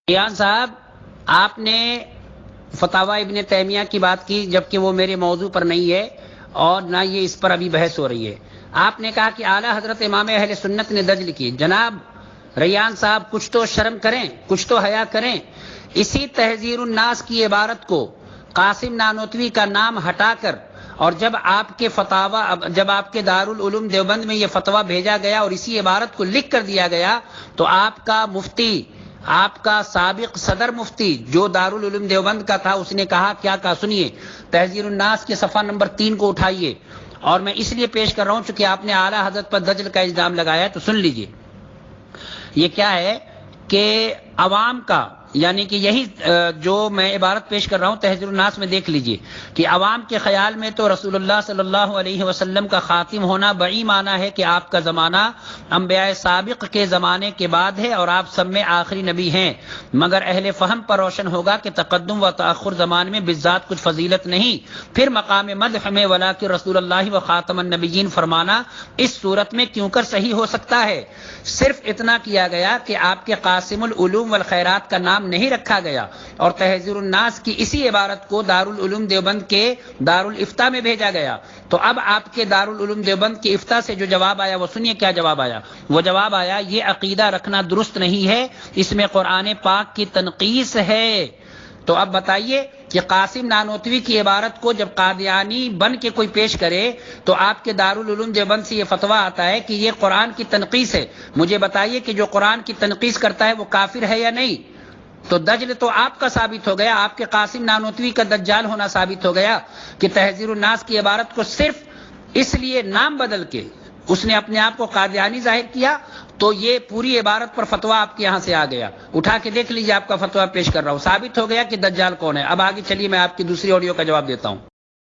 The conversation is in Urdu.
ریان صاحب، آپ نے فتاوی ابن تیمیہ کی بات کی جبکہ وہ میرے موضوع پر نہیں ہے اور نہ یہ اس پر ابھی بحث ہو رہی ہے۔ آپ نے کہا کہ اعلیٰ حضرت امام اہل سنت نے دجل کی۔ جناب ریان صاحب، کچھ تو شرم کریں، کچھ تو حیا کریں۔ اسی تحذیر الناس کی عبارت کو قاسم نانوتوی کا نام ہٹا کر اور جب آپ کے دارالعلوم دیوبند میں یہ فتویٰ بھیجا گیا اور اسی عبارت کو لکھ کر دیا گیا تو آپ کا مفتی، آپ کا سابق صدر مفتی جو دارالعلوم دیوبند کا تھا، اس نے کہا، کیا کہا سنیے، تحذیر الناس کے صفحہ نمبر 3 کو اٹھائیے، اور میں اس لیے پیش کر رہا ہوں چونکہ آپ نے اعلیٰ حضرت پر دجل کا الزام لگایا ہے تو سن لیجئے۔ یہ کیا ہے کہ عوام کا، یعنی کہ یہی جو میں عبارت پیش کر رہا ہوں تحذیر الناس میں دیکھ لیجئے کہ عوام کے خیال میں تو رسول اللہ صلی اللہ علیہ وسلم کا خاتم ہونا بڑی معنی ہے کہ آپ کا زمانہ انبیاء سابق کے زمانے کے بعد ہے اور آپ سب میں آخری نبی ہیں، مگر اہل فہم پر روشن ہوگا کہ تقدم و تاخر زمان میں بالذات کچھ فضیلت نہیں، پھر مقام مدح میں ولاکن رسول اللہ و خاتم النبیین فرمانا اس صورت میں کیوں کر صحیح ہو سکتا ہے؟ صرف اتنا کیا گیا کہ آپ کے قاسم العلوم والخیرات کا نام نہیں رکھا گیا اور تحذیر الناس کی اسی عبارت کو دارالعلوم دیوبند کے دارالافتاء میں بھیجا گیا۔ تو اب آپ کے دارالعلوم دیوبند کی افتاء سے جو جواب آیا وہ سنیے کیا جواب آیا۔ وہ جواب آیا، یہ عقیدہ رکھنا درست نہیں ہے، اس میں قرآن پاک کی تنقیص ہے۔ تو اب بتائیے کہ قاسم نانوتوی کی عبارت کو جب قادیانی بن کے کوئی پیش کرے تو آپ کے دارالعلوم دیوبند سے یہ فتویٰ آتا ہے کہ یہ قرآن کی تنقیص ہے۔ مجھے بتائیے کہ جو قرآن کی تنقیص کرتا ہے وہ کافر ہے یا نہیں؟ تو دجل تو آپ کا ثابت ہو گیا، آپ کے قاسم نانوتوی کا دجال ہونا ثابت ہو گیا کہ تحذیر الناس کی عبارت کو صرف اس لیے نام بدل کے اس نے اپنے آپ کو قادیانی ظاہر کیا، تو یہ پوری عبارت پر فتویٰ آپ کے یہاں سے آ گیا۔ اٹھا کے دیکھ لیجیے، آپ کا فتویٰ پیش کر رہا ہوں، ثابت ہو گیا کہ دجال کون ہے۔ اب آگے چلیے، میں آپ کی دوسری آڈیو کا جواب دیتا ہوں۔